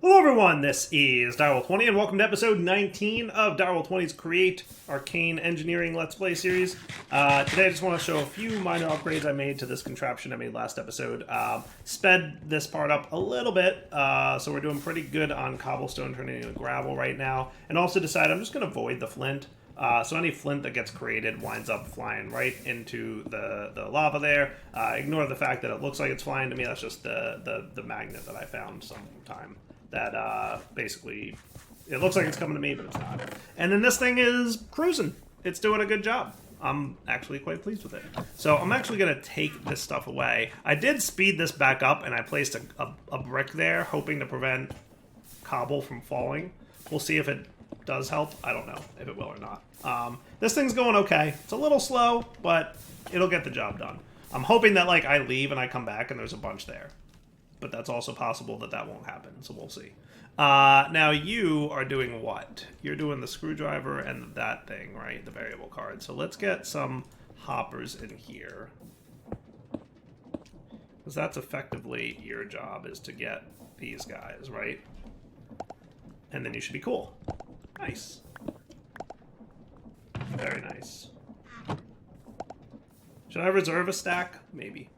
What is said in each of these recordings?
Hello everyone, this is Direwolf20 and welcome to episode 19 of Direwolf20's Create Arcane Engineering Let's Play series. Today I just want to show a few minor upgrades I made to this contraption I made last episode. Sped this part up a little bit, so we're doing pretty good on cobblestone turning into gravel right now. And also decided I'm just going to void the flint. So any flint that gets created winds up flying right into the lava there. Ignore the fact that it looks like it's flying to me. That's just the magnet that I found sometime. That basically, it looks like it's coming to me, but it's not. And then this thing is cruising. It's doing a good job. I'm actually quite pleased with it. So I'm actually going to take this stuff away. I did speed this back up, and I placed a brick there, hoping to prevent cobble from falling. We'll see if it does help. I don't know if it will or not. This thing's going okay. It's a little slow, but it'll get the job done. I'm hoping that like I leave and I come back and there's a bunch there. But that's also possible that that won't happen, so we'll see. Now you are doing what? You're doing the screwdriver and that thing, right? The variable card. So let's get some hoppers in here. Because that's effectively your job, is to get these guys, right? And then you should be cool. Nice. Very nice. Should I reserve a stack? Maybe.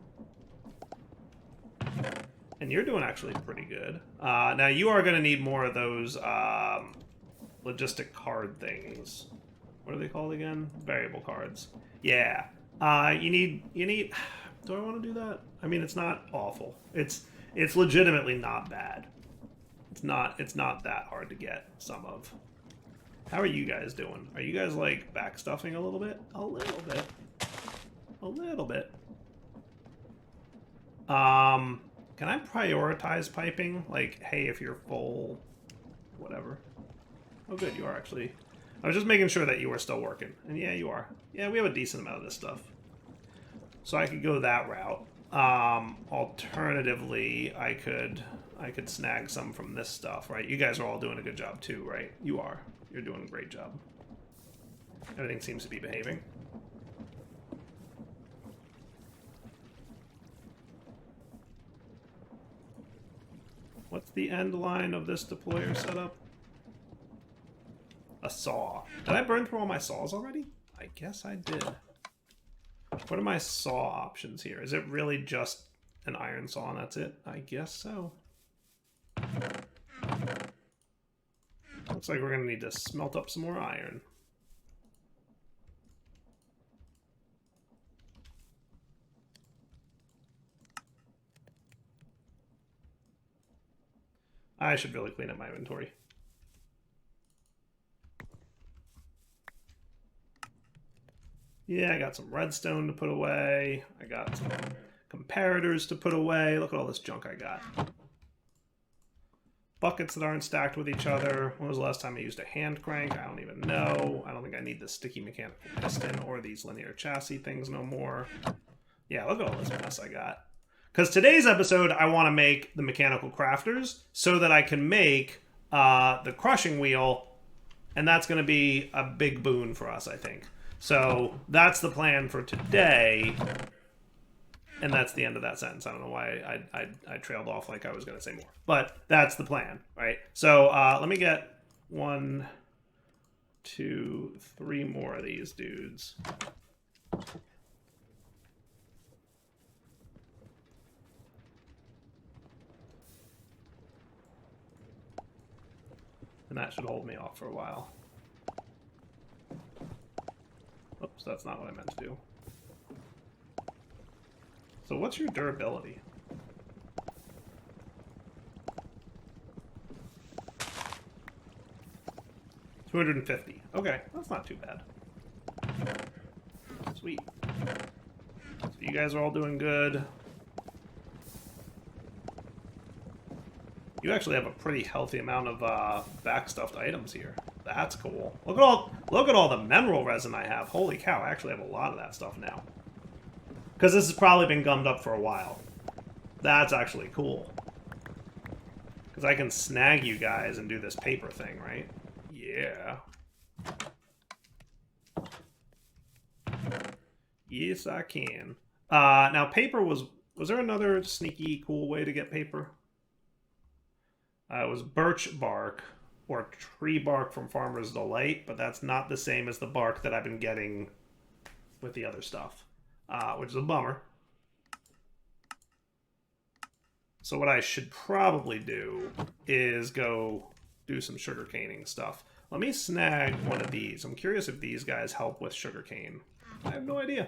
And you're doing actually pretty good. Now you are going to need more of those logistic card things. What are they called again? Variable cards. Yeah. You need. Do I want to do that? I mean, it's not awful. It's legitimately not bad. It's not that hard to get some of. How are you guys doing? Are you guys like backstuffing a little bit? A little bit. A little bit. Can I prioritize piping? Like, hey, if you're full, whatever. Oh, good, you are actually. I was just making sure that you were still working. And yeah, you are. Yeah, we have a decent amount of this stuff. So I could go that route. Alternatively, I could snag some from this stuff, right? You guys are all doing a good job too, right? You are. You're doing a great job. Everything seems to be behaving. What's the end line of this deployer setup? A saw. Did I burn through all my saws already? I guess I did. What are my saw options here? Is it really just an iron saw and that's it? I guess so. Looks like we're going to need to smelt up some more iron. I should really clean up my inventory. Yeah, I got some redstone to put away. I got some comparators to put away. Look at all this junk I got. Buckets that aren't stacked with each other. When was the last time I used a hand crank? I don't even know. I don't think I need the sticky mechanical piston or these linear chassis things no more. Yeah, look at all this mess I got. Because today's episode, I want to make the mechanical crafters so that I can make the crushing wheel, and that's going to be a big boon for us, I think. So that's the plan for today, and that's the end of that sentence. I don't know why I trailed off like I was going to say more, but that's the plan, right? So let me get 1, 2, 3 more of these dudes. And that should hold me off for a while. Oops, that's not what I meant to do. So what's your durability? $250. Okay, that's not too bad. Sweet. So you guys are all doing good. You actually have a pretty healthy amount of backstuffed items here. That's cool. Look at all the mineral resin I have. Holy cow, I actually have a lot of that stuff now. Because this has probably been gummed up for a while. That's actually cool. Because I can snag you guys and do this paper thing, right? Yeah. Yes, I can. Now, paper was there another sneaky, cool way to get paper? It was birch bark or tree bark from Farmer's Delight, but that's not the same as the bark that I've been getting with the other stuff, which is a bummer. So what I should probably do is go do some sugar caning stuff. Let me snag one of these. I'm curious if these guys help with sugar cane. I have no idea.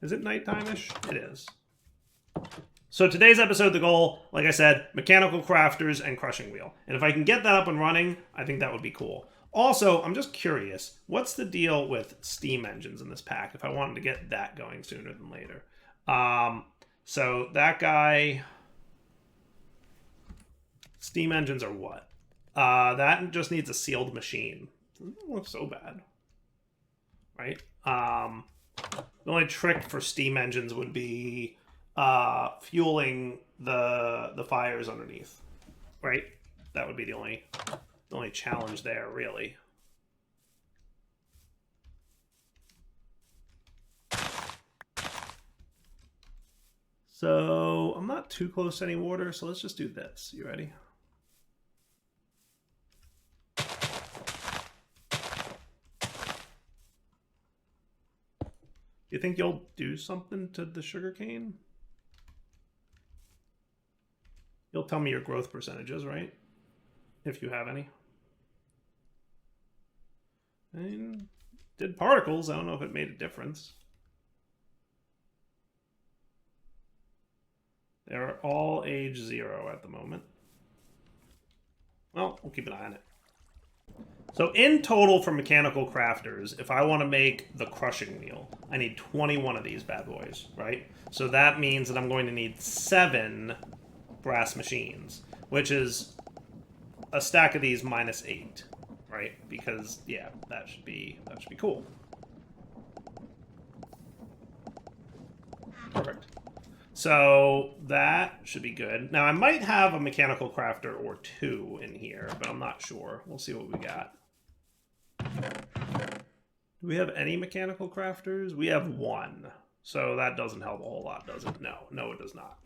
Is it nighttime-ish? It is. So today's episode, the goal, like I said, mechanical crafters and crushing wheel. And if I can get that up and running, I think that would be cool. Also, I'm just curious, what's the deal with steam engines in this pack if I wanted to get that going sooner than later? So that guy... Steam engines are what? That just needs a sealed machine. It doesn't look so bad. Right? The only trick for steam engines would be fueling the fires underneath. Right? That would be the only challenge there, really. So I'm not too close to any water, so let's just do this. You ready? You think you'll do something to the sugarcane? You'll tell me your growth percentages, right? If you have any. And did particles. I don't know if it made a difference. They're all age 0 at the moment. Well, we'll keep an eye on it. So in total for mechanical crafters, if I want to make the crushing wheel, I need 21 of these bad boys, right? So that means that I'm going to need 7 brass machines, which is a stack of these minus 8, right? Because, yeah, that should be cool. Perfect. So that should be good. Now I might have a mechanical crafter or 2 in here, but I'm not sure. We'll see what we got. Do we have any mechanical crafters? We have 1. So that doesn't help a whole lot, does it? No, it does not.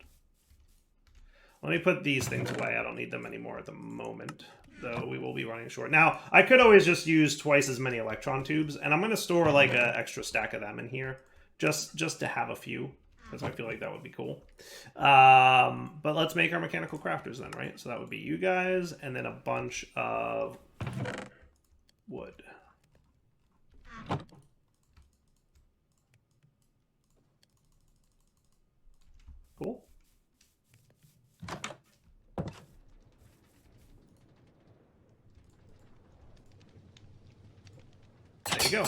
Let me put these things away. I don't need them anymore at the moment, though we will be running short. Now, I could always just use twice as many electron tubes, and I'm going to store like an extra stack of them in here, just to have a few, because I feel like that would be cool. But let's make our mechanical crafters then, right? So that would be you guys, and then a bunch of wood. Cool. There you go.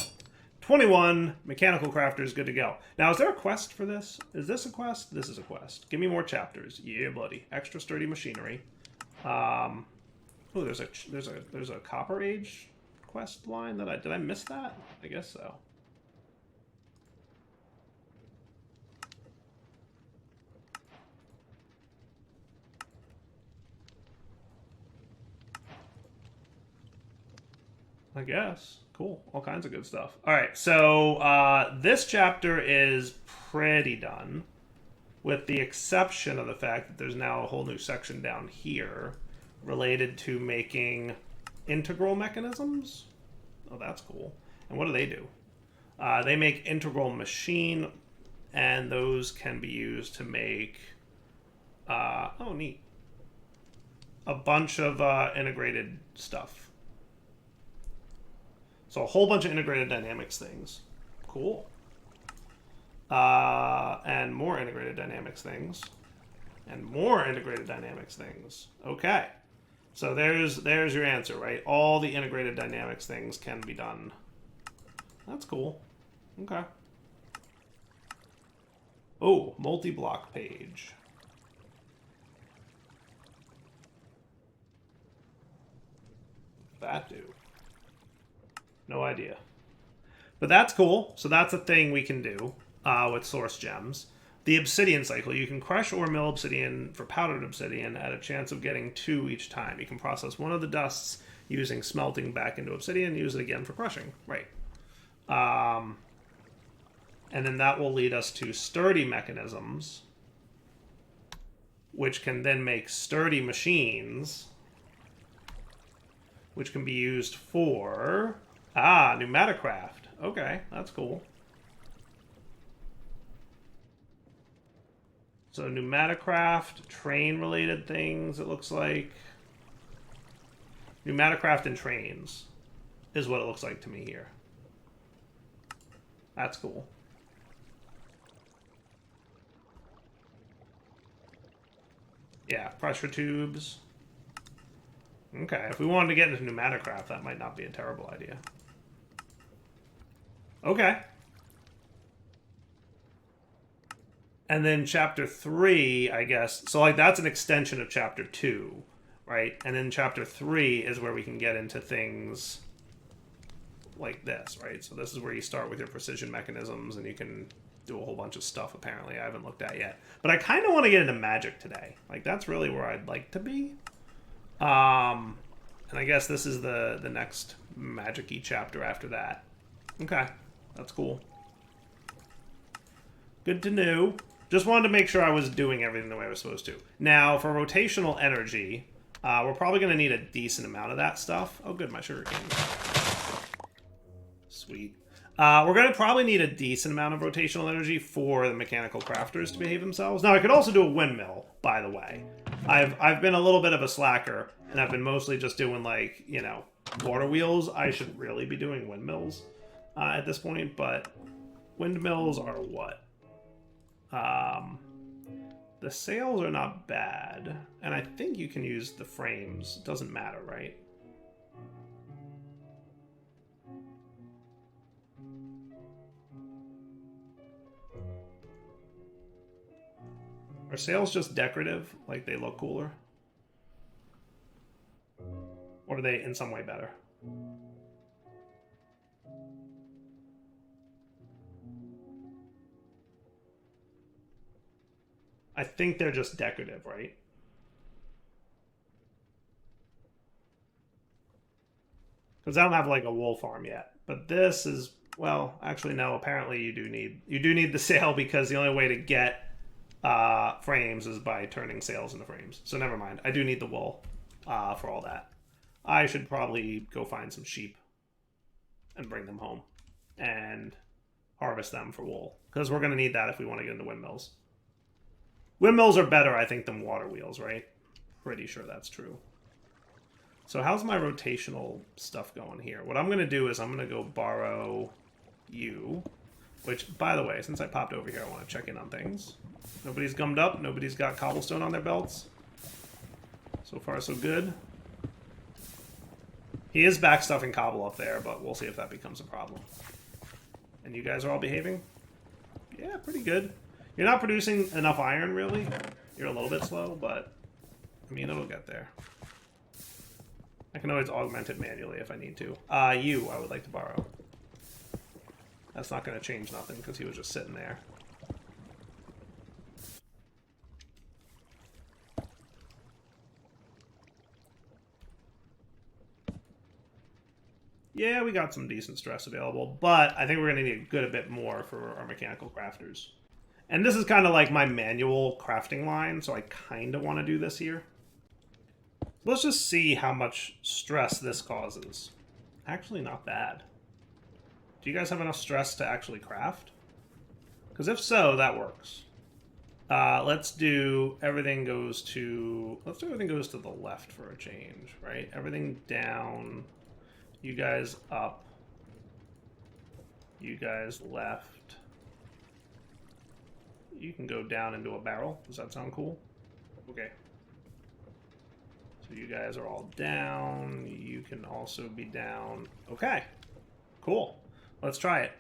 21 mechanical crafters, good to go. Now, is there a quest for this? Is this a quest? This is a quest. Give me more chapters. Yeah, buddy. Extra sturdy machinery. Oh, there's a Copper Age quest line that did I miss that? I guess so. I guess. Cool. All kinds of good stuff. All right, so this chapter is pretty done, with the exception of the fact that there's now a whole new section down here related to making integral mechanisms. Oh, that's cool. And what do? They make integral machine, and those can be used to make, oh, neat, a bunch of integrated stuff. So a whole bunch of integrated dynamics things. Cool. And more integrated dynamics things. And more integrated dynamics things. Okay. So there's your answer, right? All the integrated dynamics things can be done. That's cool. Okay. Oh, multi-block page. That do? No idea. But that's cool. So that's a thing we can do with source gems. The obsidian cycle. You can crush or mill obsidian for powdered obsidian at a chance of getting 2 each time. You can process one of the dusts using smelting back into obsidian, use it again for crushing. Right. And then that will lead us to sturdy mechanisms. which can then make sturdy machines, which can be used for... Ah, pneumaticraft. Okay, that's cool. So pneumaticraft, train-related things, it looks like. Pneumaticraft and trains is what it looks like to me here. That's cool. Yeah, pressure tubes. Okay, if we wanted to get into pneumaticraft, that might not be a terrible idea. Okay. And then chapter 3, I guess, so like that's an extension of chapter 2, right? And then chapter 3 is where we can get into things like this, right? So this is where you start with your precision mechanisms and you can do a whole bunch of stuff apparently I haven't looked at yet. But I kind of want to get into magic today. Like that's really where I'd like to be. And I guess this is the next magic-y chapter after that. Okay, that's cool. Good to know. Just wanted to make sure I was doing everything the way I was supposed to. Now, for rotational energy, we're probably going to need a decent amount of that stuff. Oh, good, my sugar cane. Sweet. We're going to probably need a decent amount of rotational energy for the mechanical crafters to behave themselves. Now, I could also do a windmill, by the way. I've been a little bit of a slacker, and I've been mostly just doing, like, you know, water wheels. I should really be doing windmills at this point, but windmills are what? The sails are not bad, and I think you can use the frames. It doesn't matter, right? Are sails just decorative? Like they look cooler? Or are they in some way better? I think they're just decorative, right? Because I don't have like a wool farm yet. But this is, well, actually no, apparently you do need the sail because the only way to get frames is by turning sails into frames. So never mind. I do need the wool for all that. I should probably go find some sheep and bring them home and harvest them for wool. Because we're going to need that if we want to get into windmills. Windmills are better, I think, than water wheels, right? Pretty sure that's true. So how's my rotational stuff going here? What I'm going to do is I'm going to go borrow you. Which, by the way, since I popped over here, I want to check in on things. Nobody's gummed up. Nobody's got cobblestone on their belts. So far, so good. He is backstuffing cobble up there, but we'll see if that becomes a problem. And you guys are all behaving? Yeah, pretty good. You're not producing enough iron, really. You're a little bit slow, but, I mean, it'll get there. I can always augment it manually if I need to. You, I would like to borrow. That's not going to change nothing, because he was just sitting there. Yeah, we got some decent stress available, but I think we're going to need a bit more for our mechanical crafters. And this is kind of like my manual crafting line, so I kind of want to do this here. Let's just see how much stress this causes. Actually, not bad. Do you guys have enough stress to actually craft? Because if so, that works. Let's do everything goes to... Let's do everything goes to the left for a change, right? Everything down. You guys up. You guys left. You can go down into a barrel. Does that sound cool? Okay. So you guys are all down. You can also be down. Okay. Cool. Let's try it.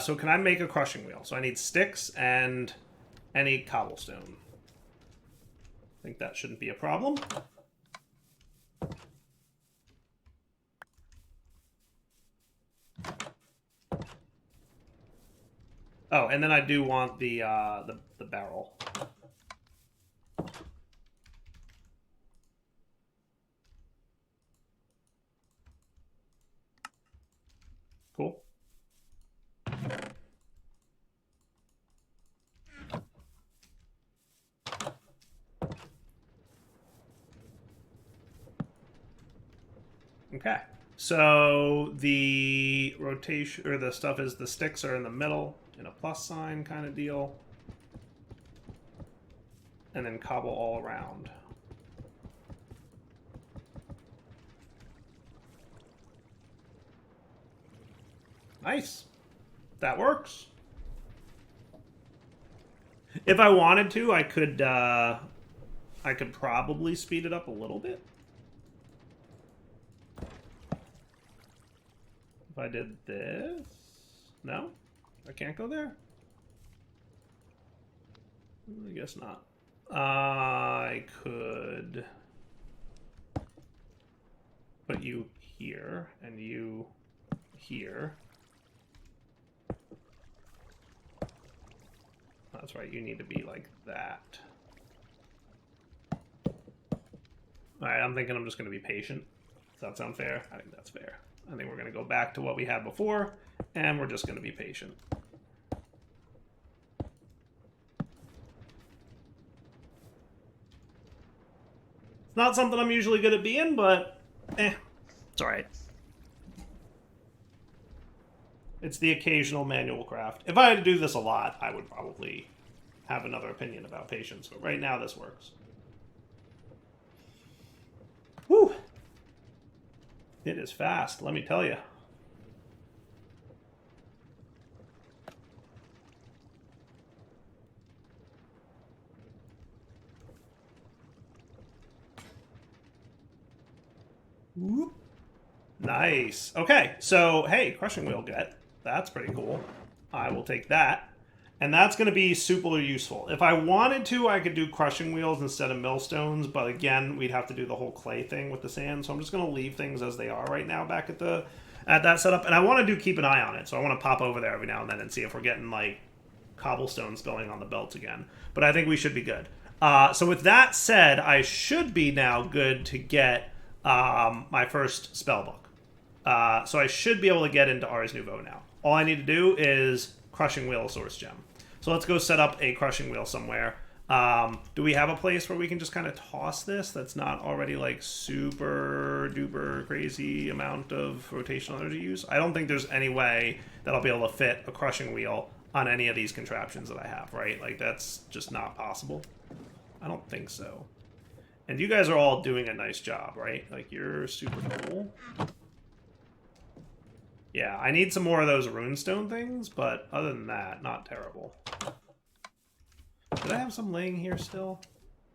So can I make a crushing wheel? So I need sticks and any cobblestone. I think that shouldn't be a problem. Oh, and then I do want the barrel. Cool. Okay. So the rotation, or the stuff is the sticks are in the middle in a plus sign kind of deal. And then cobble all around. Nice. That works. If I wanted to, I could probably speed it up a little bit. If I did this... No? I can't go there? I guess not. I could put you here and you here. That's right, you need to be like that. Alright, I'm thinking I'm just going to be patient. Does that sound fair? I think that's fair. I think we're going to go back to what we had before, and we're just going to be patient. It's not something I'm usually good at being, but it's alright. It's the occasional manual craft. If I had to do this a lot, I would probably have another opinion about patience, but right now this works. Whew! It is fast, let me tell you. Whoop. Nice. Okay, so, hey, crushing wheel get. That's pretty cool. I will take that. And that's going to be super useful. If I wanted to, I could do crushing wheels instead of millstones, but again, we'd have to do the whole clay thing with the sand, so I'm just going to leave things as they are right now back at that setup. And I want to keep an eye on it, so I want to pop over there every now and then and see if we're getting, like, cobblestones going on the belts again. But I think we should be good. So with that said, I should be now good to get my first spell book. So I should be able to get into Ars Nouveau now. All I need to do is crushing wheel source gem. So let's go set up a crushing wheel somewhere. Do we have a place where we can just kind of toss this that's not already like super duper crazy amount of rotational energy use? I don't think there's any way that I'll be able to fit a crushing wheel on any of these contraptions that I have, right? Like that's just not possible. I don't think so. And you guys are all doing a nice job, right? Like you're super cool. Yeah, I need some more of those runestone things, but other than that, not terrible. Did I have some laying here still?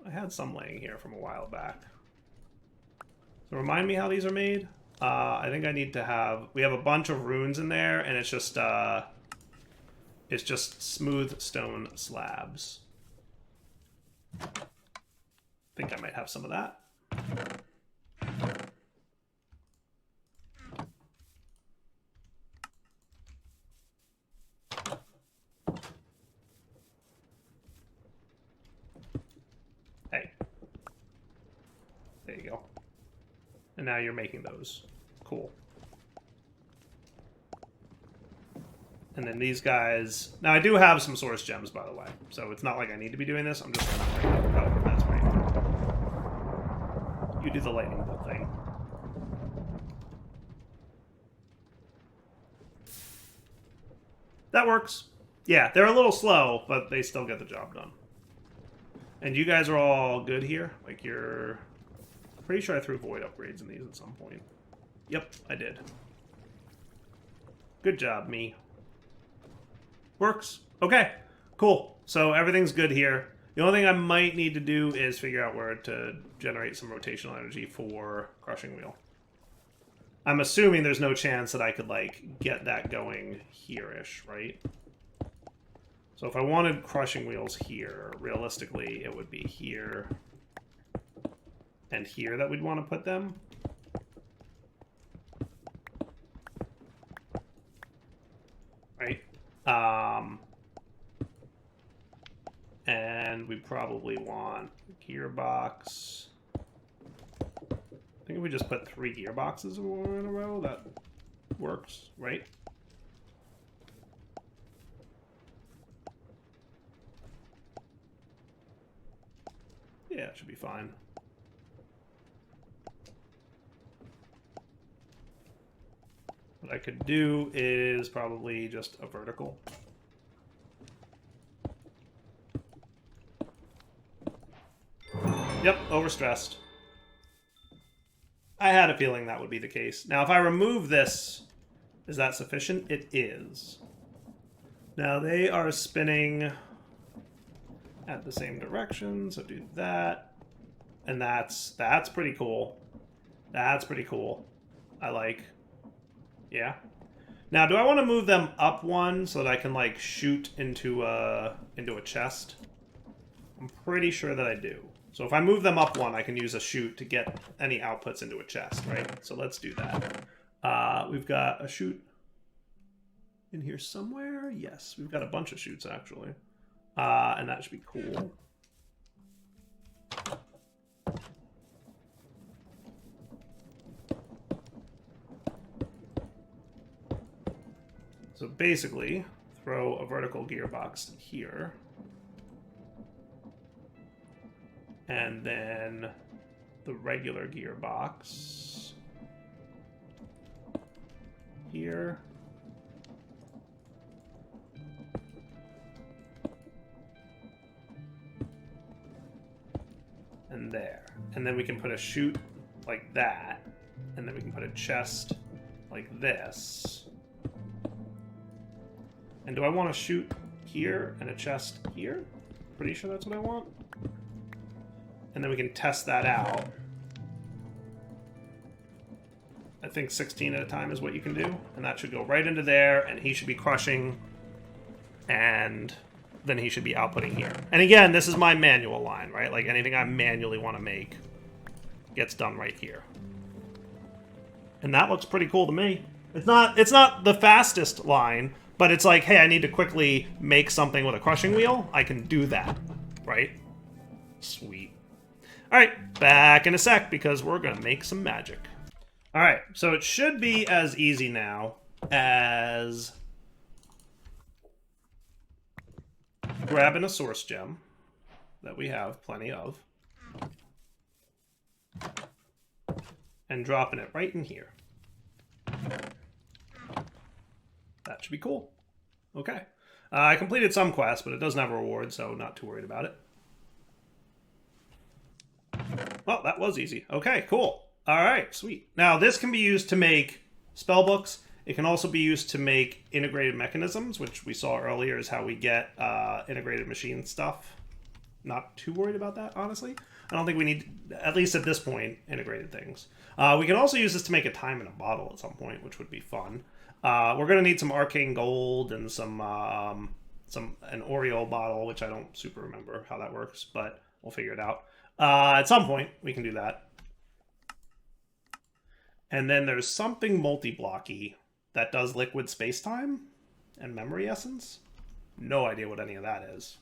I had some laying here from a while back. So remind me how these are made. I think I need to have... We have a bunch of runes in there, and it's just smooth stone slabs. I think I might have some of that. Hey. There you go. And now you're making those. Cool. And then these guys... Now, I do have some source gems, by the way. So it's not like I need to be doing this. I'm just going to... Oh, that's right. You do the lightning bolt thing. That works. Yeah, they're a little slow, but they still get the job done. And you guys are all good here? Like, you're... Pretty sure I threw void upgrades in these at some point. Yep, I did. Good job, me. Works. Okay, cool. So everything's good here. The only thing I might need to do is figure out where to generate some rotational energy for crushing wheel. I'm assuming there's no chance that I could, like, get that going here-ish, right? So if I wanted crushing wheels here, realistically, it would be here and here that we'd want to put them. Right? And we probably want a gearbox. I think if we just put 3 gearboxes in a row, that works, right? Yeah, it should be fine. What I could do is probably just a vertical. Yep, overstressed. I had a feeling that would be the case. Now, if I remove this, is that sufficient? It is. Now, they are spinning at the same direction, so do that. And that's pretty cool. That's pretty cool. I like. Yeah. Now, do I want to move them up one so that I can, like, shoot into a chest? I'm pretty sure that I do. So if I move them up one, I can use a chute to get any outputs into a chest, right? So let's do that. We've got a chute in here somewhere. Yes, we've got a bunch of chutes, actually. And that should be cool. So basically, throw a vertical gearbox here. And then the regular gearbox here. And there. And then we can put a chute like that. And then we can put a chest like this. And do I want a chute here and a chest here? Pretty sure that's what I want. And then we can test that out. I think 16 at a time is what you can do. And that should go right into there, and he should be crushing. And then he should be outputting here. And again, this is my manual line, right? Like anything I manually want to make gets done right here. And that looks pretty cool to me. It's not the fastest line, but it's like, hey, I need to quickly make something with a crushing wheel. I can do that, right? Sweet. All right, back in a sec because we're going to make some magic. All right, so it should be as easy now as grabbing a source gem that we have plenty of and dropping it right in here. That should be cool. Okay. I completed some quests, but it doesn't have a reward, so not too worried about it. Well, that was easy. Okay, cool. All right, sweet. Now, this can be used to make spell books. It can also be used to make integrated mechanisms, which we saw earlier is how we get integrated machine stuff. Not too worried about that, honestly. I don't think we need, at least at this point, integrated things. We can also use this to make a time in a bottle at some point, which would be fun. We're going to need some arcane gold and an Oreo bottle, which I don't super remember how that works, but we'll figure it out. At some point, we can do that. And then there's something multi-blocky that does liquid spacetime and memory essence. No idea what any of that is.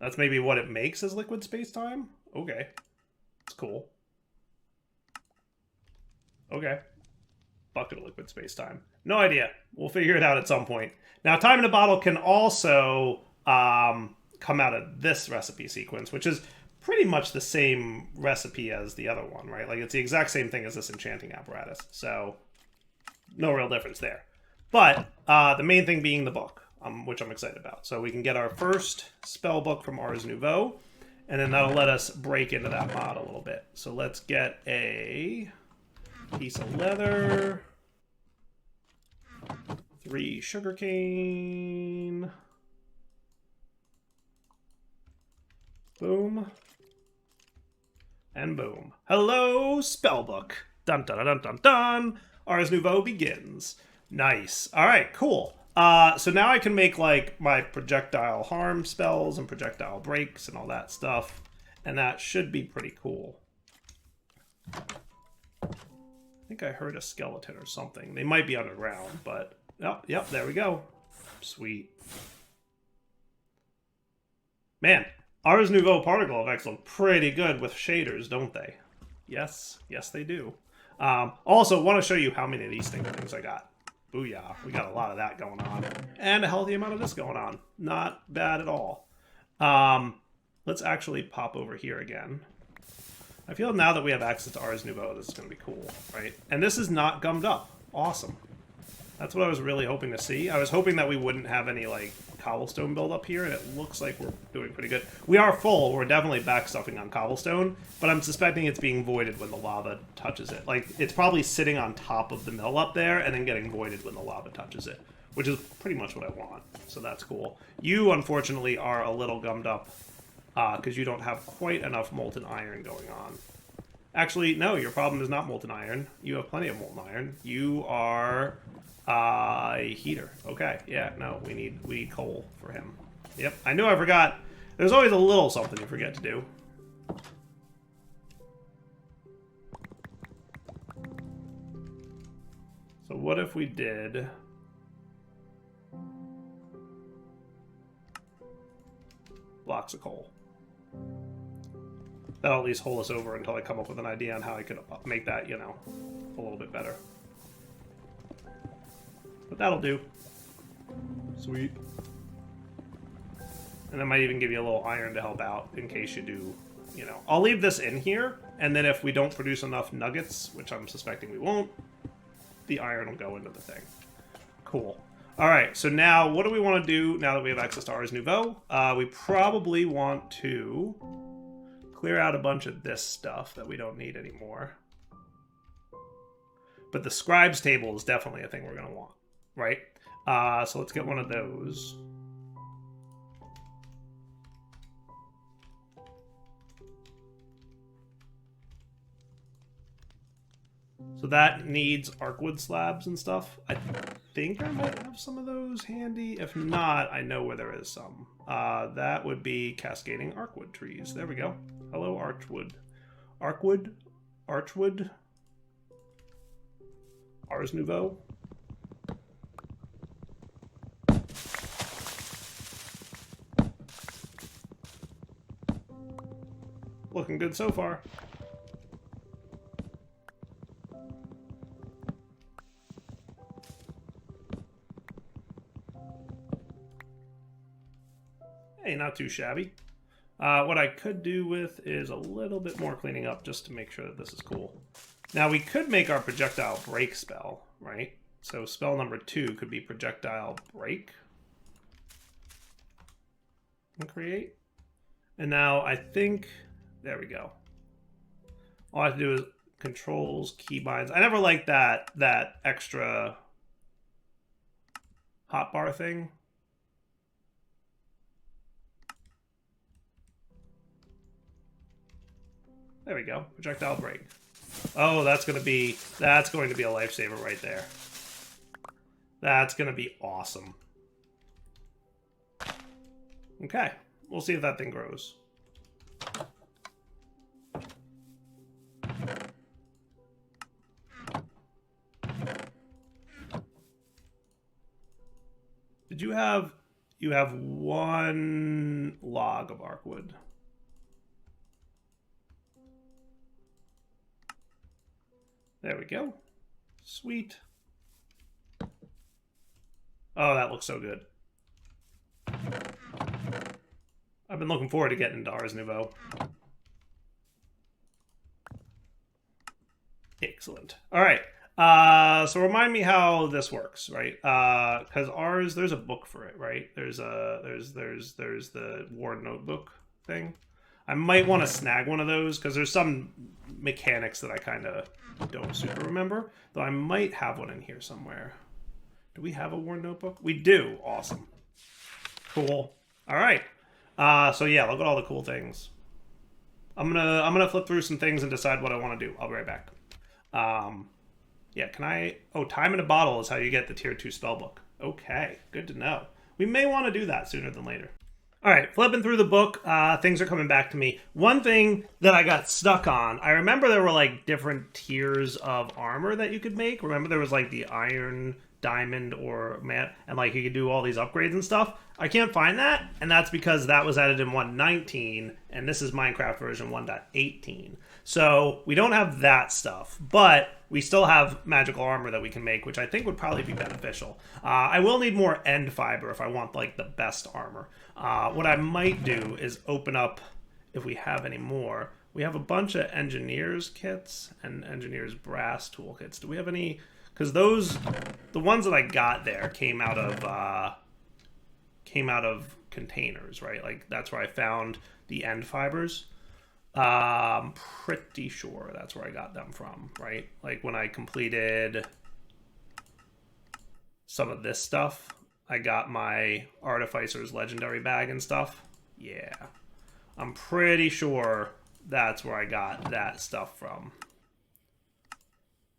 That's maybe what it makes as liquid spacetime? Okay. It's cool. Okay. Bucket of liquid spacetime. No idea. We'll figure it out at some point. Now, time in a bottle can also come out of this recipe sequence, which is pretty much the same recipe as the other one, right? Like, it's the exact same thing as this enchanting apparatus. So, no real difference there. But the main thing being the book, which I'm excited about. So we can get our first spell book from Ars Nouveau, and then that'll let us break into that mod a little bit. So let's get a piece of leather, 3 sugarcane, boom, and boom. Hello, spellbook. Dun dun dun dun dun. Ars Nouveau begins. Nice. All right, cool. So now I can make like my projectile harm spells and projectile breaks and all that stuff, and that should be pretty cool. I think I heard a skeleton or something. They might be underground, but yep, there we go. Sweet. Man, Ars Nouveau particle effects look pretty good with shaders, don't they? Yes, they do. Also, want to show you how many of these things I got. Booyah, we got a lot of that going on. And a healthy amount of this going on. Not bad at all. Let's actually pop over here again. I feel now that we have access to Ars Nouveau, this is going to be cool, right? And this is not gummed up. Awesome. That's what I was really hoping to see. I was hoping that we wouldn't have any, like, cobblestone build up here, and it looks like we're doing pretty good. We are full. We're definitely backstuffing on cobblestone, but I'm suspecting it's being voided when the lava touches it. Like, it's probably sitting on top of the mill up there and then getting voided when the lava touches it, which is pretty much what I want, so that's cool. You, unfortunately, are a little gummed up because you don't have quite enough molten iron going on. Actually, no, your problem is not molten iron. You have plenty of molten iron. You are a heater. Okay, yeah, no, we need coal for him. Yep, I knew I forgot. There's always a little something you forget to do. So what if we did... blocks of coal? That'll at least hold us over until I come up with an idea on how I could make that, you know, a little bit better. But that'll do. Sweet. And that might even give you a little iron to help out in case you do, you know. I'll leave this in here, and then if we don't produce enough nuggets, which I'm suspecting we won't, the iron will go into the thing. Cool. Alright, so now what do we want to do now that we have access to Ars Nouveau? We probably want to clear out a bunch of this stuff that we don't need anymore. But the scribes table is definitely a thing we're going to want, right? So let's get one of those. So that needs arcwood slabs and stuff. I think I might have some of those handy. If not, I know where there is some. That would be cascading arcwood trees. There we go. Hello, archwood. Arcwood? Archwood? Ars Nouveau? Looking good so far. Hey, not too shabby. What I could do with is a little bit more cleaning up just to make sure that this is cool. Now, we could make our projectile break spell, right? So spell number 2 could be projectile break. And create. And now I think... there we go. All I have to do is controls, keybinds. I never liked that extra hotbar thing. There we go. Projectile break. Oh, that's going to be a lifesaver right there. That's going to be awesome. Okay. We'll see if that thing grows. Did you have... you have 1 log of arcwood. There we go. Sweet. Oh, that looks so good. I've been looking forward to getting into Ars Nouveau. Excellent. All right. So remind me how this works, right? Because Ars, there's a book for it, right? There's the War Notebook thing. I might want to snag one of those because there's some mechanics that I kind of don't super remember. Though I might have one in here somewhere. Do we have a War Notebook? We do. Awesome. Cool. All right. So yeah, look at all the cool things. I'm gonna flip through some things and decide what I want to do. I'll be right back. Yeah, can I... oh, time in a bottle is how you get the tier 2 spellbook. Okay, good to know. We may want to do that sooner than later. All right, flipping through the book, things are coming back to me. One thing that I got stuck on, I remember there were like different tiers of armor that you could make. Remember there was like the iron, diamond, or matte, and like you could do all these upgrades and stuff. I can't find that, and that's because that was added in 1.19, and this is Minecraft version 1.18. So we don't have that stuff, but we still have magical armor that we can make, which I think would probably be beneficial. I will need more end fiber if I want like the best armor. What I might do is open up, if we have any more, We have a bunch of engineers kits and engineers brass toolkits. Do we have any? Because the ones that I got there came out of containers, right? Like that's where I found the end fibers. I'm pretty sure that's where I got them from, right? Like when I completed some of this stuff, I got my Artificer's Legendary bag and stuff. Yeah. I'm pretty sure that's where I got that stuff from.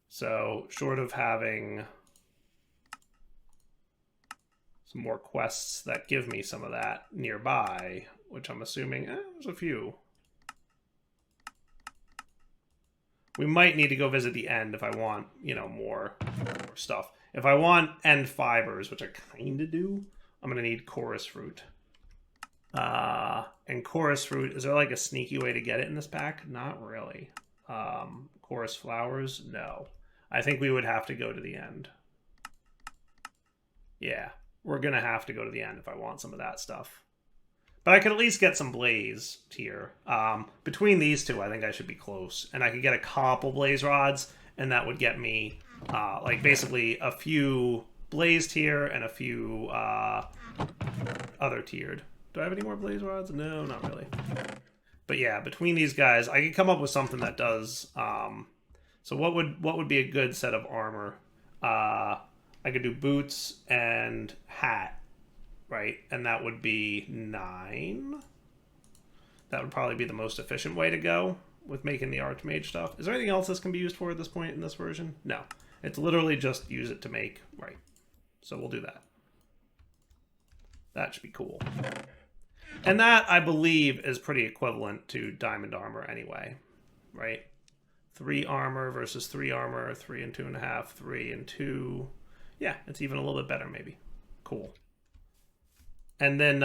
So, short of having some more quests that give me some of that nearby, which I'm assuming, there's a few. We might need to go visit the end if I want, you know, more stuff. If I want end fibers, which I kind of do, I'm going to need chorus fruit. And chorus fruit, is there like a sneaky way to get it in this pack? Not really. Chorus flowers? No. I think we would have to go to the end. Yeah, we're going to have to go to the end if I want some of that stuff. But I could at least get some blaze tier. Between these two, I think I should be close. And I could get a couple blaze rods, and that would get me, like, basically a few blaze tier and a few other tiered. Do I have any more blaze rods? No, not really. But yeah, between these guys, I could come up with something that does... so what would be a good set of armor? I could do boots and hat. Right, and that would be 9. That would probably be the most efficient way to go with making the Archmage stuff. Is there anything else this can be used for at this point in this version? No. It's literally just use it to make, right. So we'll do that. That should be cool. And that, I believe, is pretty equivalent to diamond armor anyway, right? 3 armor versus 3 armor, 3 and 2.5, 3 and 2. Yeah, it's even a little bit better maybe. Cool. And then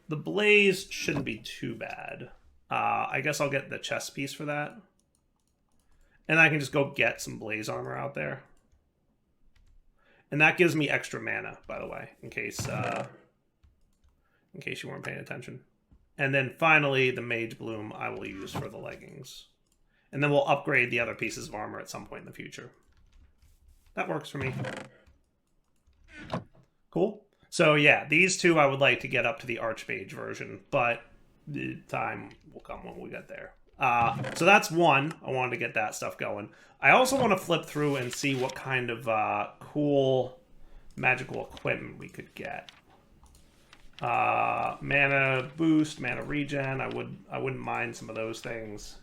the blaze shouldn't be too bad. I guess I'll get the chest piece for that. And I can just go get some blaze armor out there. And that gives me extra mana, by the way, in case you weren't paying attention. And then finally, the Mage Bloom I will use for the leggings. And then we'll upgrade the other pieces of armor at some point in the future. That works for me. Cool. So yeah, these two I would like to get up to the Archmage version, but the time will come when we get there. So that's one. I wanted to get that stuff going. I also want to flip through and see what kind of cool magical equipment we could get. Mana boost, mana regen. I wouldn't mind some of those things.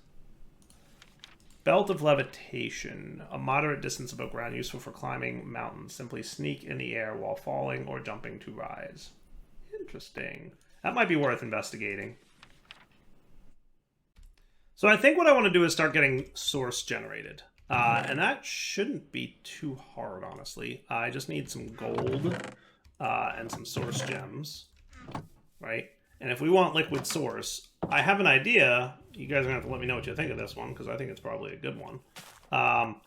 Belt of Levitation, a moderate distance above ground, useful for climbing mountains. Simply sneak in the air while falling or jumping to rise. Interesting. That might be worth investigating. So I think what I want to do is start getting source generated. And that shouldn't be too hard, honestly. I just need some gold and some source gems, right? And if we want liquid source, I have an idea. You guys are going to have to let me know what you think of this one, because I think it's probably a good one.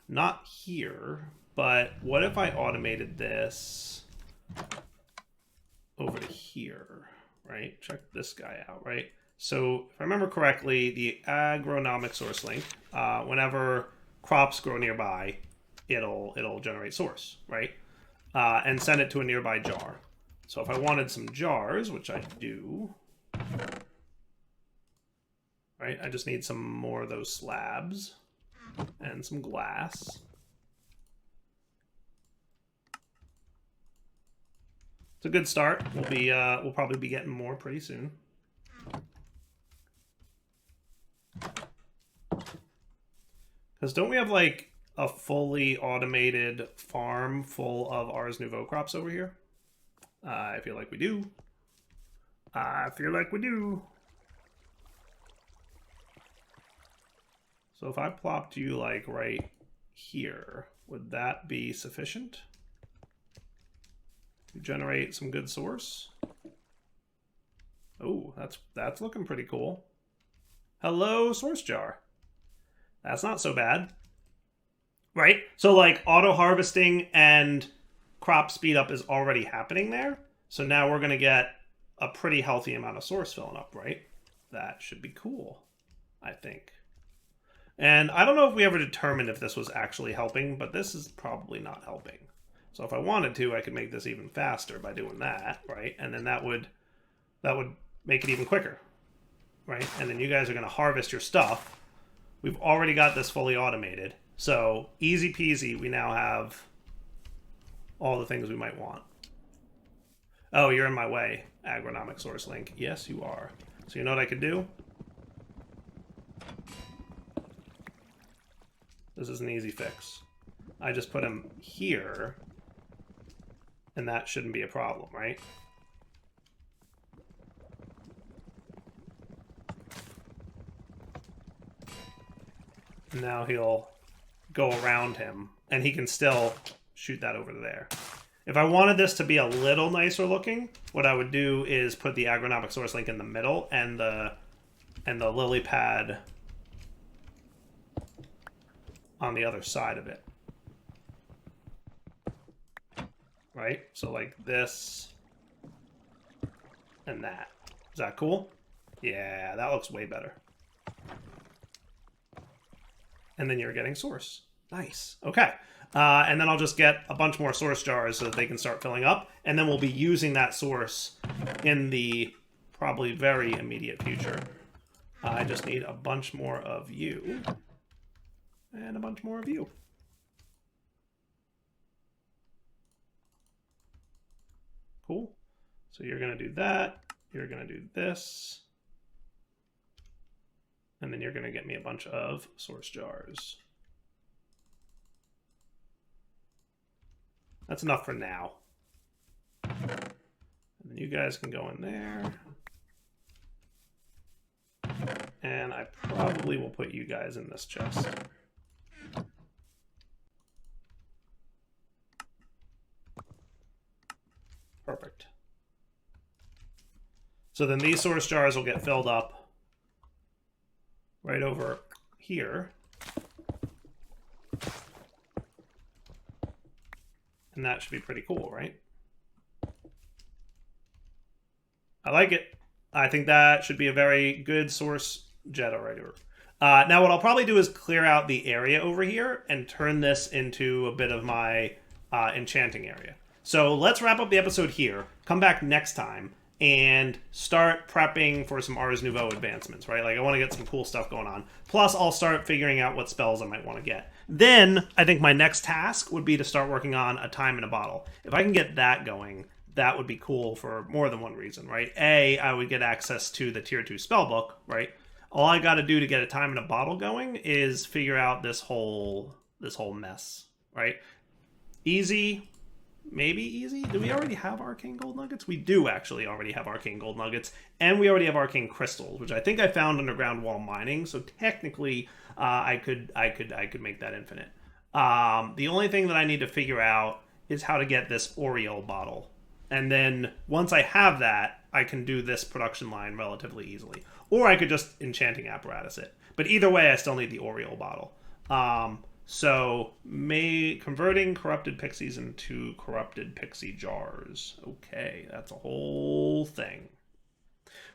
Not here, but what if I automated this over to here, right? Check this guy out, right? So if I remember correctly, the agronomic source link, whenever crops grow nearby, it'll generate source, right? And send it to a nearby jar. So if I wanted some jars, which I do... Right, I just need some more of those slabs and some glass. It's a good start. We'll probably be getting more pretty soon. Because don't we have like a fully automated farm full of Ars Nouveau crops over here? I feel like we do. I feel like we do. So if I plopped you like right here, would that be sufficient to generate some good source? Oh, that's looking pretty cool. Hello, source jar. That's not so bad. Right? So like auto harvesting and crop speed up is already happening there. So now we're going to get a pretty healthy amount of source filling up, right? That should be cool, I think. And I don't know if we ever determined if this was actually helping, but this is probably not helping. So if I wanted to, I could make this even faster by doing that, right? And then that would make it even quicker, right? And then you guys are going to harvest your stuff. We've already got this fully automated. So easy peasy, we now have all the things we might want. Oh, you're in my way, agronomic source link. Yes, you are. So you know what I could do? This is an easy fix. I just put him here, and that shouldn't be a problem, right? Now he'll go around him, and he can still shoot that over there. If I wanted this to be a little nicer looking, what I would do is put the agronomic source link in the middle and the lily pad on the other side of it. Right? So like this and that. Is that cool? Yeah, that looks way better. And then you're getting source. Nice. Okay. And then I'll just get a bunch more source jars so that they can start filling up. And then we'll be using that source in the probably very immediate future. I just need a bunch more of you. And a bunch more of you. Cool. So you're going to do that. You're going to do this. And then you're going to get me a bunch of source jars. That's enough for now. And then you guys can go in there. And I probably will put you guys in this chest. Perfect. So then these source jars will get filled up right over here. And that should be pretty cool, right? I like it. I think that should be a very good source generator. Now what I'll probably do is clear out the area over here and turn this into a bit of my enchanting area. So let's wrap up the episode here, come back next time, and start prepping for some Ars Nouveau advancements, right? Like, I want to get some cool stuff going on. Plus, I'll start figuring out what spells I might want to get. Then, I think my next task would be to start working on a time in a bottle. If I can get that going, that would be cool for more than one reason, right? A, I would get access to the Tier 2 spellbook, right? All I got to do to get a time in a bottle going is figure out this whole mess, right? Easy. Maybe easy? Do we already have Arcane Gold Nuggets? We do actually already have Arcane Gold Nuggets, and we already have Arcane Crystals, which I think I found underground while mining, so technically I could make that infinite. The only thing that I need to figure out is how to get this Oriole bottle. And then once I have that, I can do this production line relatively easily. Or I could just enchanting apparatus it. But either way, I still need the Oriole bottle. So, converting corrupted pixies into corrupted pixie jars. Okay, that's a whole thing.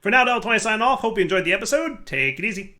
For now, Ep19 signing off. Hope you enjoyed the episode. Take it easy.